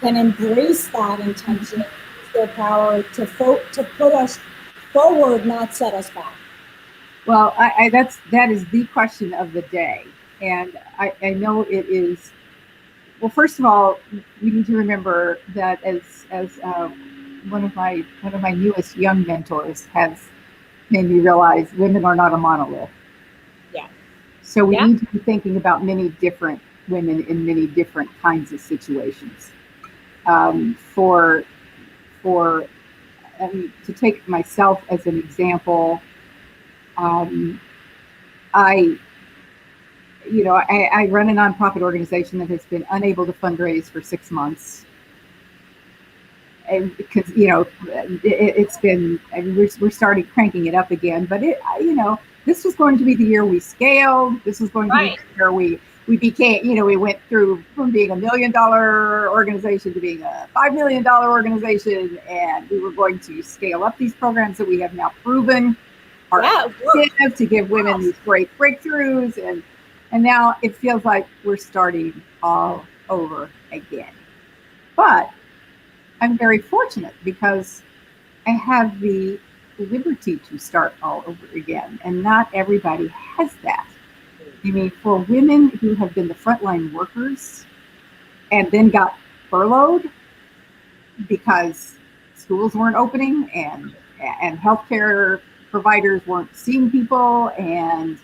can embrace that intention, use their power to put us forward, not set us back? Well, that is the question of the day, and I know it is. Well, first of all, we need to remember that as one of my newest young mentors has made me realize, women are not a monolith. Yeah. So we need to be thinking about many different women in many different kinds of situations. To take myself as an example, I run a nonprofit organization that has been unable to fundraise for 6 months. And because it's been, we're starting cranking it up again, but this was going to be the year we scaled. This was going to be the year we became, we went through from being $1 million organization to being a $5 million organization, and we were going to scale up these programs that we have now proven are effective to give women these great breakthroughs, and now it feels like we're starting all over again. But I'm very fortunate because I have the liberty to start all over again, and not everybody has that. I mean, for women who have been the frontline workers and then got furloughed because schools weren't opening and healthcare providers weren't seeing people, and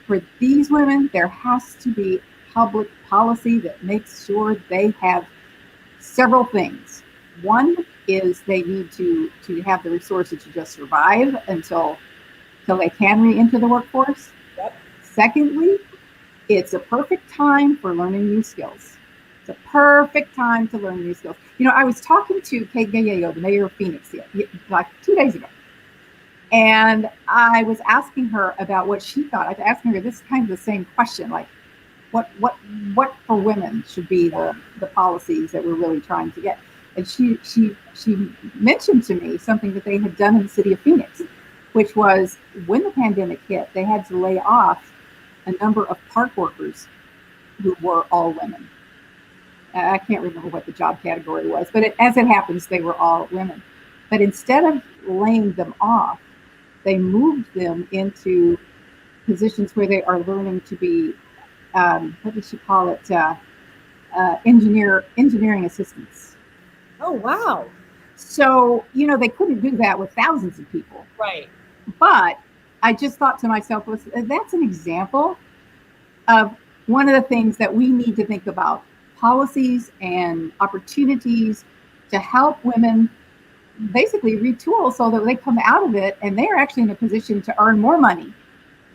for these women, there has to be public policy that makes sure they have several things. One is they need to have the resources to just survive until till they can re-enter the workforce. Yep. Secondly, it's a perfect time for learning new skills. It's a perfect time to learn new skills. I was talking to Kate Gallego, the mayor of Phoenix, like 2 days ago. And I was asking her about what she thought. I was asking her this kind of the same question, like what for women should be the policies that we're really trying to get. And she mentioned to me something that they had done in the city of Phoenix, which was when the pandemic hit, they had to lay off a number of park workers who were all women. I can't remember what the job category was, but as it happens, they were all women. But instead of laying them off, they moved them into positions where they are learning to be, what did she call it, engineering assistants. Oh, wow. So, they couldn't do that with thousands of people. Right. But I just thought to myself, that's an example of one of the things that we need to think about, policies and opportunities to help women basically retool so that they come out of it and they're actually in a position to earn more money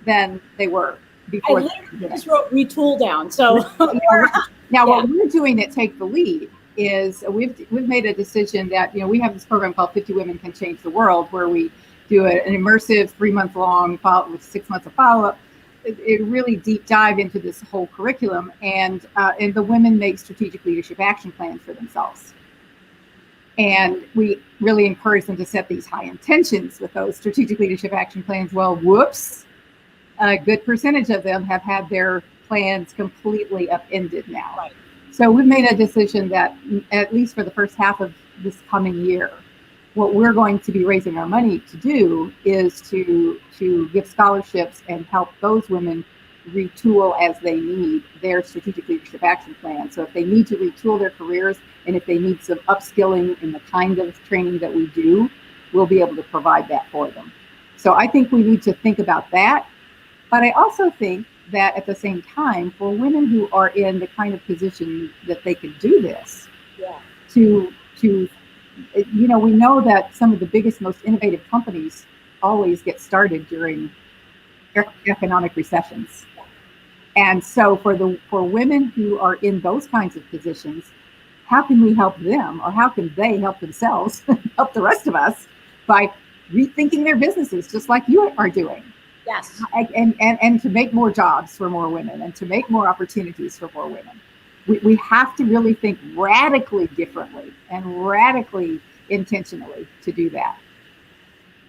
than they were before. I literally just wrote retool down. So now what we're doing at Take the Lead is we've made a decision that we have this program called 50 Women Can Change the World, where we do an immersive 3-month long follow with 6 months of follow-up. It really deep dive into this whole curriculum, and the women make strategic leadership action plans for themselves. And we really encourage them to set these high intentions with those strategic leadership action plans. Well, whoops, a good percentage of them have had their plans completely upended now. Right. So we've made a decision that at least for the first half of this coming year, what we're going to be raising our money to do is to give scholarships and help those women retool as they need their strategic leadership action plan. So if they need to retool their careers and if they need some upskilling in the kind of training that we do, we'll be able to provide that for them. So I think we need to think about that. But I also think that at the same time, for women who are in the kind of position that they can do this, we know that some of the biggest, most innovative companies always get started during economic recessions. And so for women who are in those kinds of positions, how can we help them, or how can they help themselves, help the rest of us by rethinking their businesses, just like you are doing? Yes. And to make more jobs for more women and to make more opportunities for more women. We have to really think radically differently and radically intentionally to do that.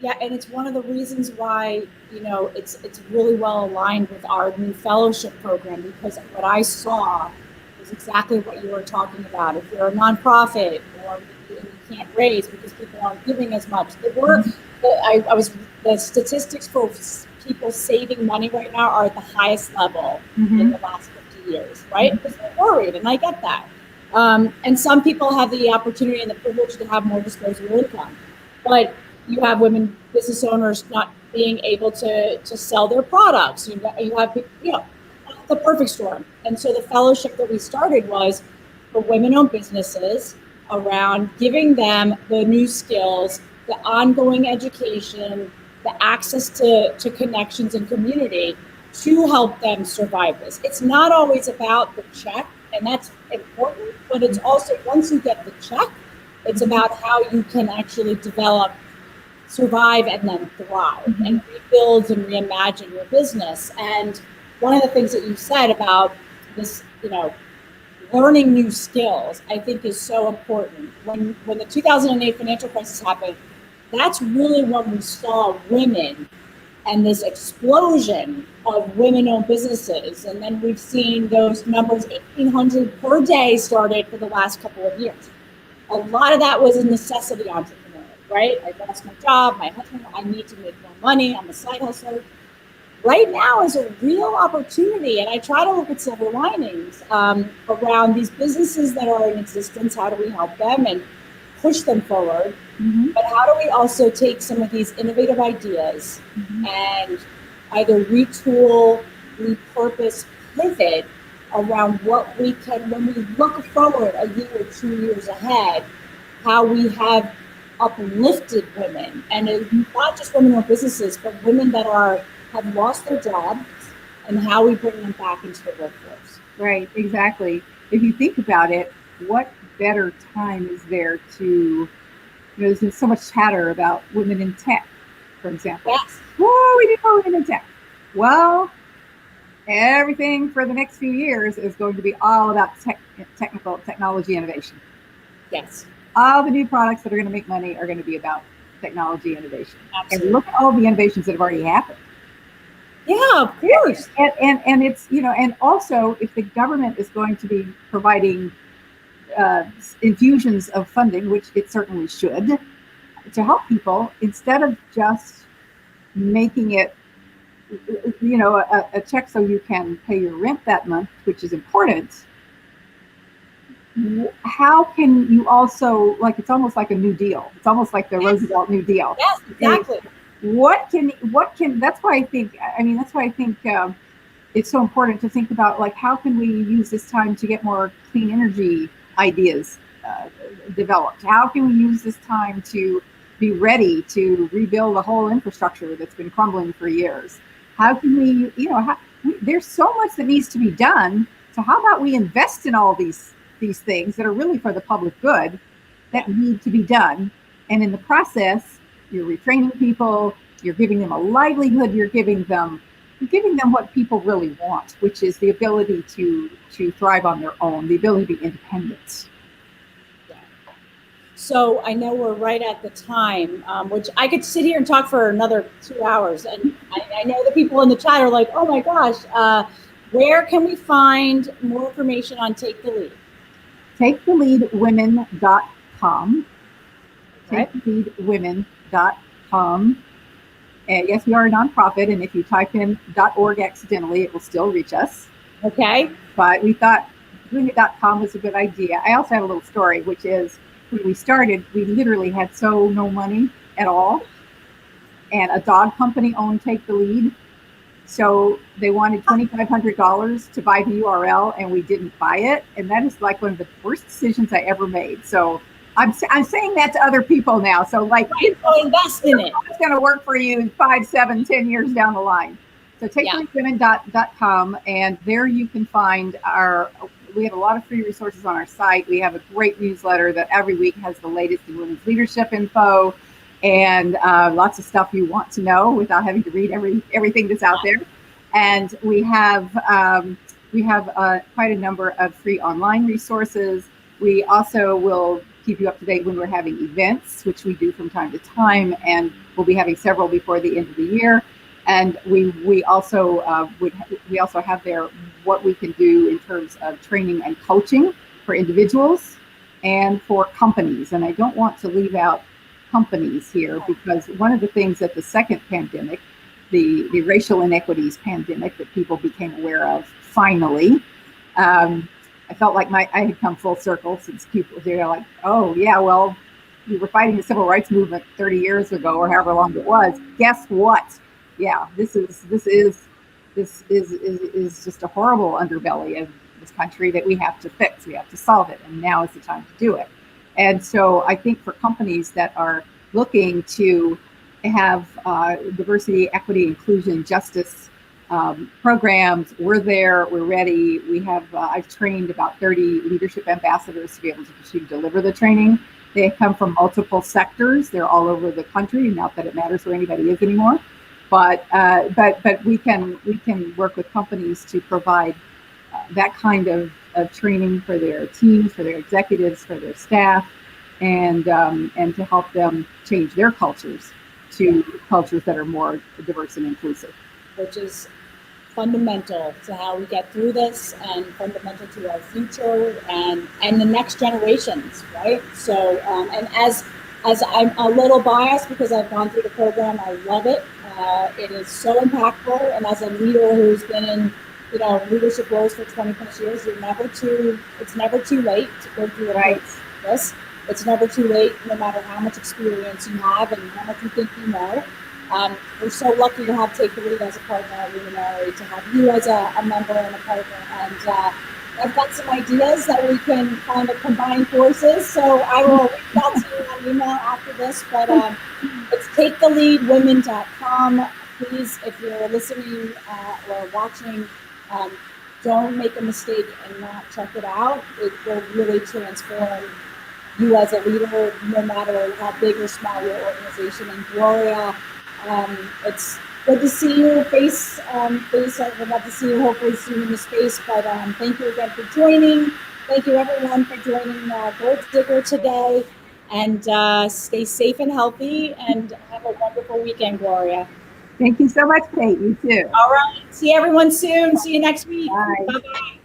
Yeah, and it's one of the reasons why, it's really well aligned with our new fellowship program, because what I saw was exactly what you were talking about. If you're a nonprofit or you can't raise because people aren't giving as much, the statistics for people saving money right now are at the highest level in the last 50 years, right? Because they're worried, and I get that. And some people have the opportunity and the privilege to have more disposable income, but you have women business owners not being able to sell their products. You have the perfect storm. And so the fellowship that we started was for women-owned businesses around giving them the new skills, the ongoing education, the access to connections and community to help them survive this. It's not always about the check, and that's important, but it's also, once you get the check, it's about how you can actually develop, survive, and then thrive and rebuild and reimagine your business. And one of the things that you said about this, learning new skills, I think is so important. When the 2008 financial crisis happened, that's really when we saw women and this explosion of women-owned businesses. And then we've seen those numbers, 1,800 per day, started for the last couple of years. A lot of that was a necessity entrepreneur, right? I lost my job, my husband, I need to make more money, I'm a side hustler. Right now is a real opportunity, and I try to look at silver linings around these businesses that are in existence. How do we help them and push them forward? But how do we also take some of these innovative ideas and either retool, repurpose, pivot around what we can, when we look forward a year or 2 years ahead, how we have uplifted women, and not just women-owned businesses, but women that have lost their jobs, and how we bring them back into the workforce. Right, exactly. If you think about it, what better time is there to, there's been so much chatter about women in tech, for example. Yes. Whoa, we need more women in tech. Well, everything for the next few years is going to be all about technology innovation. Yes. All the new products that are going to make money are going to be about technology innovation. Absolutely. And look at all the innovations that have already happened. Yeah, of course. And it's, and also if the government is going to be providing infusions of funding, which it certainly should, to help people, instead of just making it, a check so you can pay your rent that month, which is important. How can you also, like, it's almost like a New Deal. It's almost like the Roosevelt New Deal. Yes, exactly. What can, that's why I think, it's so important to think about, like, how can we use this time to get more clean energy ideas developed? How can we use this time to be ready to rebuild the whole infrastructure that's been crumbling for years? How can we, there's so much that needs to be done. So how about we invest in all these things that are really for the public good that need to be done? And in the process, you're retraining people, you're giving them a livelihood, you're giving them what people really want, which is the ability to thrive on their own, the ability to be independent. So I know we're right at the time, which I could sit here and talk for another 2 hours. And I know the people in the chat are like, oh my gosh, where can we find more information on Take the Lead? TakeTheLeadWomen.com. Right. TakeTheLeadWomen.com. And yes, we are a nonprofit, and if you type in .org accidentally, it will still reach us. Okay. But we thought doing it .com was a good idea. I also have a little story, which is when we started, we literally had no money at all. And a dog company owned Take the Lead. So they wanted $2,500 to buy the URL, and we didn't buy it. And that is like one of the worst decisions I ever made. So I'm saying that to other people now. So like, invest in it. It's going to work for you in 5, 7, 10 years down the line. So TakeTheLeadWomen.com, and there you can find we have a lot of free resources on our site. We have a great newsletter that every week has the latest in women's leadership info and lots of stuff you want to know without having to read everything that's out there. And we have quite a number of free online resources. We also will keep you up to date when we're having events, which we do from time to time, and we'll be having several before the end of the year. And we also have there what we can do in terms of training and coaching for individuals and for companies. And I don't want to leave out companies here, because one of the things that the second pandemic, the racial inequities pandemic that people became aware of, finally, I felt like I had come full circle, since people, they're like, oh yeah, well, we were fighting the civil rights movement 30 years ago or however long it was. Guess what? Yeah, this is just a horrible underbelly of this country that we have to fix. We have to solve it, and now is the time to do it. And so I think for companies that are looking to have diversity, equity, inclusion, justice programs, we're there, we're ready. We have, I've trained about 30 leadership ambassadors to be able to deliver the training. They come from multiple sectors. They're all over the country, not that it matters where anybody is anymore. But we can work with companies to provide that kind of training for their teams, for their executives, for their staff, and to help them change their cultures to cultures that are more diverse and inclusive. Which is fundamental to how we get through this, and fundamental to our future and the next generations, right? So, and as I'm a little biased because I've gone through the program, I love it. It is so impactful, and as a leader who's been in, leadership roles for 20 plus years, it's never too late to go through this. It's never too late, no matter how much experience you have and how much you think you know. We're so lucky to have Take the Lead as a partner at Luminary, to have you as a member and a partner, and I've got some ideas that we can kind of combine forces. So I will reach out to you on email after this. But it's taketheleadwomen.com. Please, if you're listening or watching, don't make a mistake and not check it out. It will really transform you as a leader, no matter how big or small your organization. And Gloria, it's good to see you face. I would love to see you hopefully soon in the space. But thank you again for joining. Thank you everyone for joining Goaldigger today. And stay safe and healthy. And have a wonderful weekend, Gloria. Thank you so much, Kate. You too. All right. See everyone soon. See you next week. Bye. Bye-bye.